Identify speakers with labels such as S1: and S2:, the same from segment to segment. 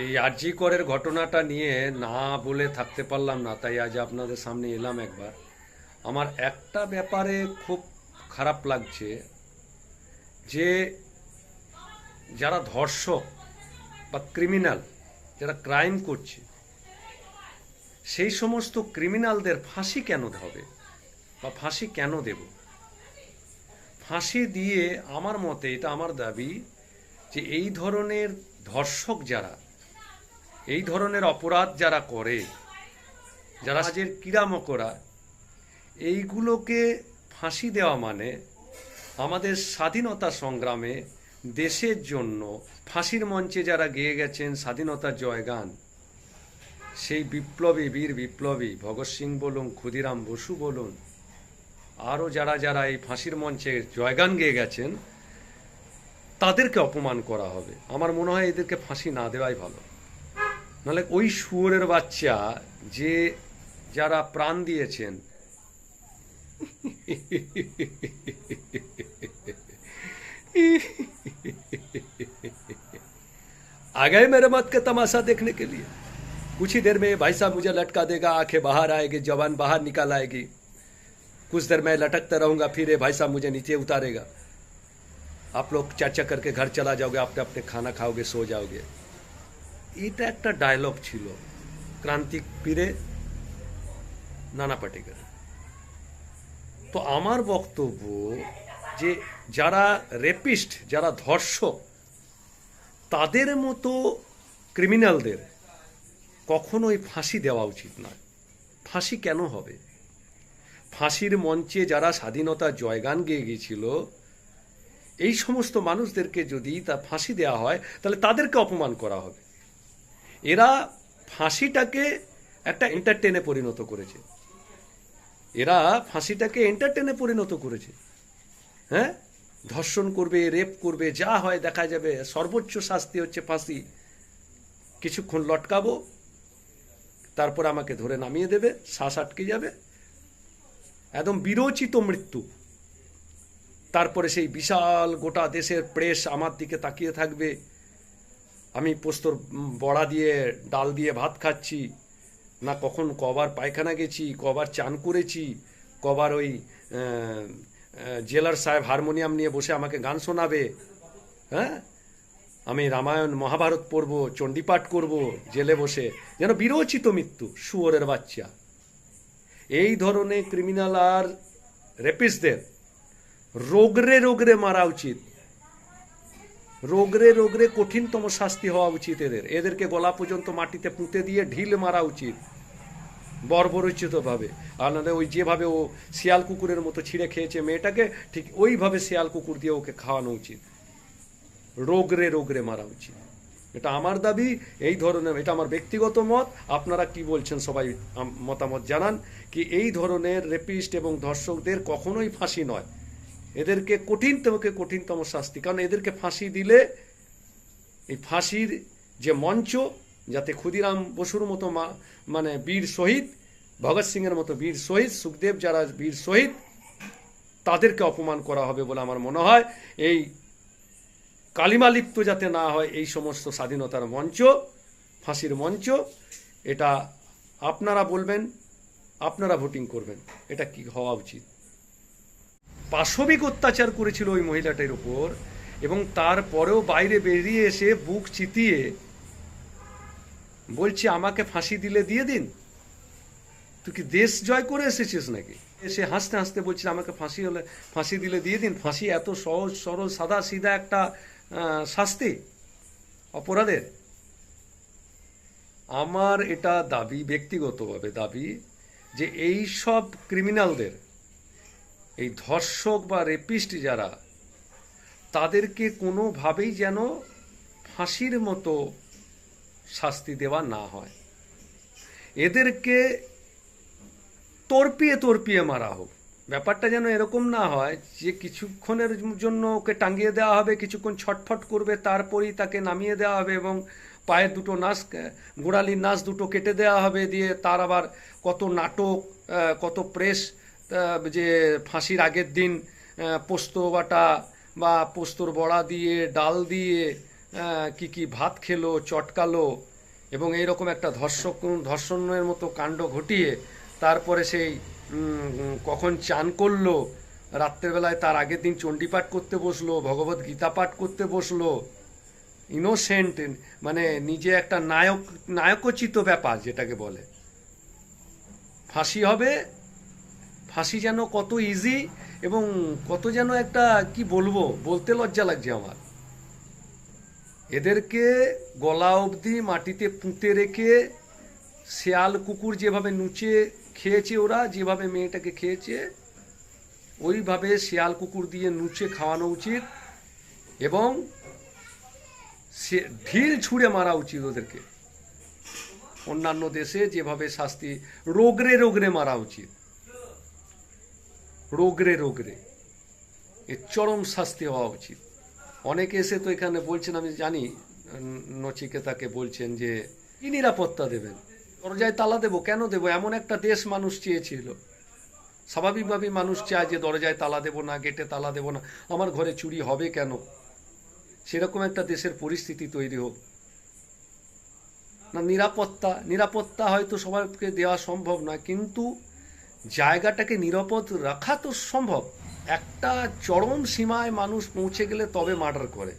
S1: এই আরজি করের ঘটনাটা নিয়ে না বলে থাকতে পারলাম না, তাই আজ আপনাদের সামনে এলাম একবার। আমার একটা ব্যাপারে খুব খারাপ লাগছে যে যারা ধর্ষক বা ক্রিমিনাল, যারা ক্রাইম করছে, সেই সমস্ত ক্রিমিনালদের ফাঁসি কেন হবে বা ফাঁসি কেন দেব? ফাঁসি দিয়ে আমার মতে, এটা আমার দাবি, যে এই ধরনের ধর্ষক যারা, এই ধরনের অপরাধ যারা করে, যারা সমাজের কিরামকরা, এইগুলোকে ফাঁসি দেওয়া মানে আমাদের স্বাধীনতা সংগ্রামে দেশের জন্য ফাঁসির মঞ্চে যারা গেয়ে গেছেন স্বাধীনতার জয়গান, সেই বিপ্লবী, বীর বিপ্লবী ভগৎ সিং বলুন, ক্ষুদিরাম বসু বলুন, আরও যারা যারা এই ফাঁসির মঞ্চে জয়গান গেয়ে গেছেন, তাদেরকে অপমান করা হবে। আমার মনে হয় এদেরকে ফাঁসি না দেওয়াই ভালো। নাহলে ওই শুয়োরের বাচ্চা যে যারা প্রাণ দিয়েছেন, आ गए मेरे मत के तमाशा देखने के लिए। कुछ ही देर में भाई साहब मुझे लटका देगा, आंखें बाहर आएगी, जवान बाहर निकल आएगी। कुछ देर मैं लटकता रहूंगा, फिर ये भाई साहब मुझे नीचे उतारेगा। आप लोग चर्चा करके घर चला जाओगे, अपने अपने खाना खाओगे, सो जाओगे। এটা একটা ডায়লগ ছিল ক্রান্তিক পীরে নানা পাটেকর। তো আমার বক্তব্য যে যারা রেপিস্ট, যারা ধর্ষক, তাদের মতো ক্রিমিনালদের কখনোই ফাঁসি দেওয়া উচিত নয়। ফাঁসি কেন হবে? ফাঁসির মঞ্চে যারা স্বাধীনতা জয়গান গেয়ে গিয়েছিল, এই সমস্ত মানুষদেরকে যদি তা ফাঁসি দেওয়া হয়, তাহলে তাদেরকে অপমান করা হবে। এরা ফাঁসিটাকে একটা এন্টারটেনে পরিণত করেছে, এরা ফাঁসিটাকে এন্টারটেনে পরিণত করেছে। হ্যাঁ, ধর্ষণ করবে, রেপ করবে, যা হয় দেখা যাবে। সর্বোচ্চ শাস্তি হচ্ছে ফাঁসি। কিছুক্ষণ লটকাবো, তারপর আমাকে ধরে নামিয়ে দেবে, শ্বাস আটকে যাবে, একদম বিরোচিত মৃত্যু। তারপরে সেই বিশাল গোটা দেশের প্রেস আমার দিকে তাকিয়ে থাকবে। আমি পোস্তর বড়া দিয়ে ডাল দিয়ে ভাত খাচ্ছি, না কখন কবার পায়খানা গেছি, কবার চান করেছি, কবার ওই জেলার সাহেব হারমোনিয়াম নিয়ে বসে আমাকে গান শোনাবে। হ্যাঁ, আমি রামায়ণ মহাভারত পড়ব, চণ্ডীপাঠ করব জেলে বসে, যেন বিরোচিত মৃত্যু। শুয়োরের বাচ্চা। এই ধরনের ক্রিমিনাল আর রেপিস্টদের রোগরে রোগরে মারা উচিত। রোগরে রোগরে কঠিনতম শাস্তি হওয়া উচিত। এদেরকে গলা পর্যন্ত মাটিতে পুঁতে দিয়ে ঢিল মারা উচিত বর্বরোচিতভাবে। আর নাহলে ওই যেভাবে ও শিয়াল কুকুরের মতো ছিঁড়ে খেয়েছে মেয়েটাকে, ঠিক ওইভাবে শিয়াল কুকুর দিয়ে ওকে খাওয়ানো উচিত। রোগরে রোগরে মারা উচিত। এটা আমার দাবি। এই ধরনের, এটা আমার ব্যক্তিগত মত। আপনারা কি বলছেন সবাই মতামত জানান। কি এই ধরনের রেপিস্ট এবং ধর্ষকদের কখনোই ফাঁসি নয়, এদেরকে কঠিনতম শাস্তি। কারণ এদেরকে ফাঁসি দিলে এই ফাঁসির যে মঞ্চ, যাতে ক্ষুদিরাম বসুর মতো মানে বীর শহীদ, ভগৎ সিংয়ের মতো বীর শহীদ, সুখদেব যারা বীর শহীদ, তাদেরকে অপমান করা হবে বলে আমার মনে হয়। এই কালিমালিপ্ত যাতে না হয় এই সমস্ত স্বাধীনতার মঞ্চ, ফাঁসির মঞ্চ। এটা আপনারা বলবেন, আপনারা ভোটিং করবেন, এটা কি হওয়া উচিত। পাশবিক অত্যাচার করেছিল ওই মহিলাটার উপর, এবং তারপরেও বাইরে বেরিয়ে এসে বুক চিতিয়ে বলছে আমাকে ফাঁসি দিলে দিয়ে দিন। তুই কি দেশ জয় করে এসেছিস নাকি? এসে হাসতে হাসতে বলছিস আমাকে ফাঁসি দিলে দিয়ে দিন। ফাঁসি এত সহজ সরল সাদা সিধা একটা শাস্তি অপরাধের। আমার এটা দাবি, ব্যক্তিগতভাবে দাবি, যে এই সব ক্রিমিনালদের, এই ধর্ষক বা রেপিস্ট যারা, তাদেরকে কোনোভাবেই যেন ফাঁসির মতো শাস্তি দেওয়া না হয়। এদেরকে তর্পিয়ে মারা হোক। ব্যাপারটা যেন এরকম না হয় যে কিছুক্ষণের জন্য ওকে টাঙিয়ে দেওয়া হবে, কিছুক্ষণ ছটফট করবে, তারপরেই তাকে নামিয়ে দেওয়া হবে এবং পায়ের দুটো নাস, গোড়ালির নাস দুটো কেটে দেওয়া হবে, দিয়ে তার আবার কত নাটক, কত প্রেস, যে ফাঁসির আগের দিন পোস্ত বাটা বা পোস্তর বড়া দিয়ে, ডাল দিয়ে, কি কি ভাত খেলো, চটকালো, এবং এইরকম একটা ধর্ষণের মতো কাণ্ড ঘটিয়ে তারপরে সেই কখন চান করলো, রাত্রেবেলায় তার আগের দিন চণ্ডীপাঠ করতে বসলো, ভগবত গীতা পাঠ করতে বসলো, ইনোসেন্ট, মানে নিজে একটা নায়কোচিত ব্যাপার যেটাকে বলে। ফাঁসি হবে, ফাঁসি যেন কত ইজি এবং কত যেন একটা কি বলবো, বলতে লজ্জা লাগছে আমার। এদেরকে গলা অবধি মাটিতে পুঁতে রেখে শেয়াল কুকুর যেভাবে নুচে খেয়েছে, ওরা যেভাবে মেয়েটাকে খেয়েছে ওইভাবে শেয়াল কুকুর দিয়ে নুচে খাওয়ানো উচিত এবং সে ঢিল ছুঁড়ে মারা উচিত ওদেরকে। অন্যান্য দেশে যেভাবে শাস্তি রোগরে রোগরে মারা উচিত, রোগরে রোগরে, এর চরম শাস্তি হওয়া উচিত। অনেকে এসে তো এখানে বলছেন, আমি জানি নচিকেতাকে বলছেন যে কি নিরাপত্তা দেবেন, দরজায় তালা দেবো, কেন দেবো? এমন একটা দেশ মানুষ চেয়েছিল। স্বাভাবিকভাবেই মানুষ চায় যে দরজায় তালা দেবো না, গেটে তালা দেবো না, আমার ঘরে চুরি হবে কেন, সেরকম একটা দেশের পরিস্থিতি তৈরি হোক না। নিরাপত্তা হয়তো সবাইকে দেওয়া সম্ভব না, কিন্তু জায়গাটাকে নিরাপদ রাখা তো সম্ভব। একটা চরম সীমায় মানুষ পৌঁছে গেলে তবে মার্ডার করে।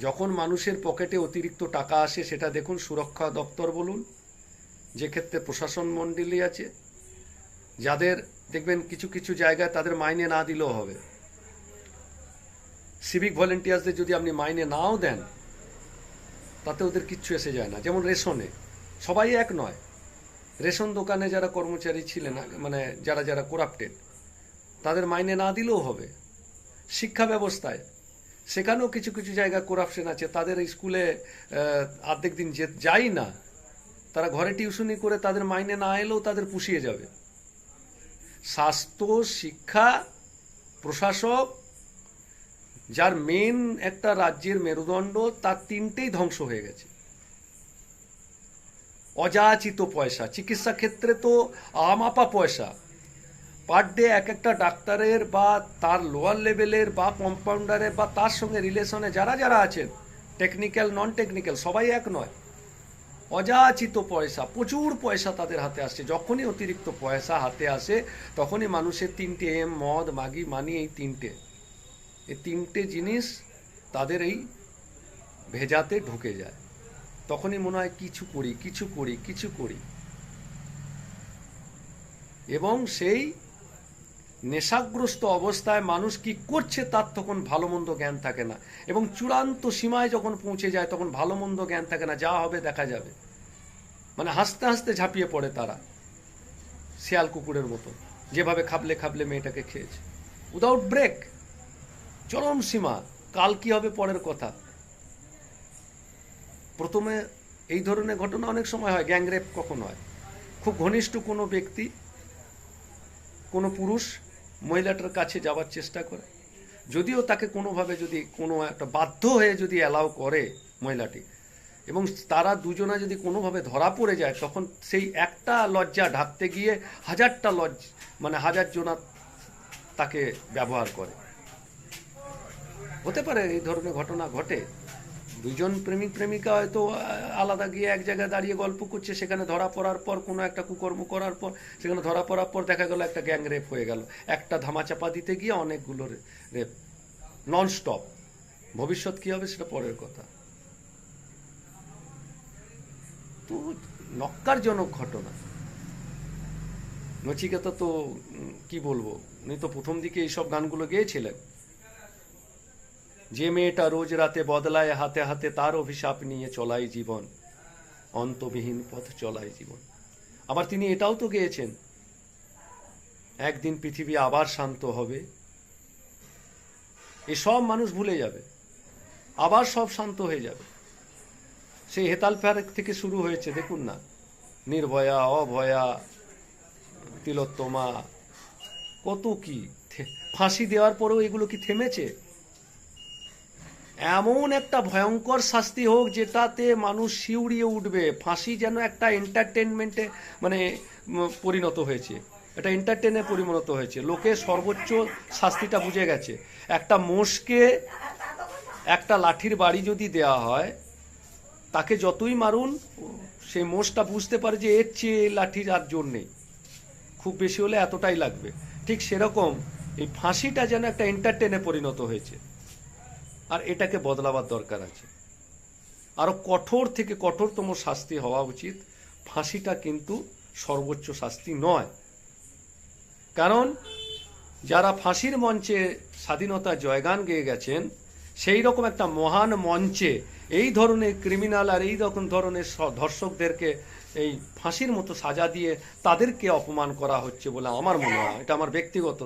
S1: যখন মানুষের পকেটে অতিরিক্ত টাকা আসে, সেটা দেখুন সুরক্ষা দপ্তর বলুন, যে ক্ষেত্রে প্রশাসন মণ্ডলী আছে, যাদের দেখবেন কিছু কিছু জায়গায় তাদের মাইনে না দিলেও হবে। সিভিক ভলেন্টিয়ার্সদের যদি আপনি মাইনে নাও দেন, তাতে ওদের কিচ্ছু এসে যায় না। যেমন রেশনে সবাই এক নয়, রেশন দোকানে যারা কর্মচারী ছিলেন, মানে যারা যারা করাপ্টেড, তাদের মাইনে না দিলেও হবে। শিক্ষা ব্যবস্থায় সেখানেও কিছু কিছু জায়গায় করাপশন আছে, তাদের স্কুলে অর্ধেক দিন যাই না, তারা ঘরে টিউশনি করে তাদের মাইনে না এলেও তাদের পুষিয়ে যাবে। স্বাস্থ্য, শিক্ষা, প্রশাসক, যার মেন একটা রাজ্যের মেরুদণ্ড, তার তিনটেই ধ্বংস হয়ে গেছে। অযাচিত পয়সা, চিকিৎসা ক্ষেত্রে তো আমাপা পয়সা, পার ডে এক একটা ডাক্তারের বা তার লোয়ার লেভেলের বা কম্পাউন্ডারের বা তার সঙ্গে রিলেশনে যারা যারা আছেন, টেকনিক্যাল নন টেকনিক্যাল সবাই এক নয়, অযাচিত পয়সা, প্রচুর পয়সা তাদের হাতে আসছে। যখনই অতিরিক্ত পয়সা হাতে আসে, তখনই মানুষের তিনটে এম, মদ, মাগি, মানি, এই তিনটে জিনিস তাদের এই ভেজাতে ঢুকে যায়। তখনই মনে হয় কিছু করি, এবং সেই নেশাগ্রস্ত অবস্থায় মানুষ কি করছে তার তখন ভালো মন্দ জ্ঞান থাকে না, এবং চূড়ান্ত সীমায় যখন পৌঁছে যায় তখন ভালো মন্দ জ্ঞান থাকে না, যা হবে দেখা যাবে। মানে হাসতে হাসতে ঝাঁপিয়ে পড়ে তারা, শিয়াল কুকুরের মতো, যেভাবে খাবলে খাবলে মেয়েটাকে খেয়েছে, উইদাউট ব্রেক, চরম সীমা। কাল কি হবে পরের কথা। প্রথমে এই ধরনের ঘটনা অনেক সময় হয়, গ্যাংরেপ কখন হয়, খুব ঘনিষ্ঠ কোনো ব্যক্তি, কোনো পুরুষ মহিলাটার কাছে যাওয়ার চেষ্টা করে, যদিও তাকে কোনোভাবে যদি কোনো একটা বাধ্য হয়ে যদি অ্যালাউ করে মহিলাটি, এবং তারা দুজনা যদি কোনোভাবে ধরা পড়ে যায়, তখন সেই একটা লজ্জা ঢাকতে গিয়ে হাজারটা মানে হাজার জনা তাকে ব্যবহার করে। হতে পারে এই ধরনের ঘটনা ঘটে। দুজন প্রেমিক প্রেমিকা হয়তো আলাদা গিয়ে এক জায়গায় দাঁড়িয়ে গল্প করছে, সেখানে ধরা পড়ার পর কোনো একটা কুকর্ম করার পর, সেখানে ধরা পড়ার পর দেখা গেল একটা গ্যাং রেপ হয়ে গেল, একটা ধামাচাপা দিতে গিয়ে অনেকগুলো রেপ নন স্টপ। ভবিষ্যৎ কি হবে সেটা পরের কথা। তো নক্কারজনক ঘটনা। নচিকেতা তো কি বলবো, উনি তো প্রথম দিকে এইসব গানগুলো গেয়েছিলেন, যে মেয়েটা রোজ রাতে বদলায় হাতে হাতে, তার অভিশাপ নিয়ে চলাই জীবন, অন্তবিহীন পথ চলাই জীবন। আবার তিনি এটাও তো গেয়েছেন, একদিন পৃথিবী আবার শান্ত হবে, এসব মানুষ ভুলে যাবে, আবার সব শান্ত হয়ে যাবে। সেই হেতাল ফেয়ার থেকে শুরু হয়েছে, দেখুন না, নির্ভয়া, অভয়া, তিলোত্তমা, কত কি। ফাঁসি দেওয়ার পরেও এগুলো কি থেমেছে? এমন একটা ভয়ঙ্কর শাস্তি হোক যেটাতে মানুষ শিউরিয়ে উঠবে। ফাঁসি যেন একটা এন্টারটেনমেন্টে মানে পরিণত হয়েছে, এটা এন্টারটেনে পরিণত হয়েছে। লোকে সর্বোচ্চ শাস্তিটা বুঝে গেছে। একটা মোষকে একটা লাঠির বাড়ি যদি দেওয়া হয়, তাকে যতই মারুন সেই মোষটা বুঝতে পারে যে এর চেয়ে এই লাঠির আর জোর নেই, খুব বেশি হলে এতটাই লাগবে। ঠিক সেরকম এই ফাঁসিটা যেন একটা এন্টারটেনে পরিণত হয়েছে, আর এটাকে বদলাবার দরকার আছে। আরো কঠোর থেকে কঠোরতম শাস্তি হওয়া উচিত। ফাঁসিটা কিন্তু সর্বোচ্চ শাস্তি নয়। কারণ যারা ফাঁসির মঞ্চে স্বাধীনতা জয়গান গেয়ে গেছেন, সেই রকম একটা মহান মঞ্চে এই ধরনের ক্রিমিনাল আর এই রকম ধরনের ধর্ষকদেরকে এই ফাঁসির মতো সাজা দিয়ে তাদেরকে অপমান করা হচ্ছে বলে আমার মনে হয়। এটা আমার ব্যক্তিগত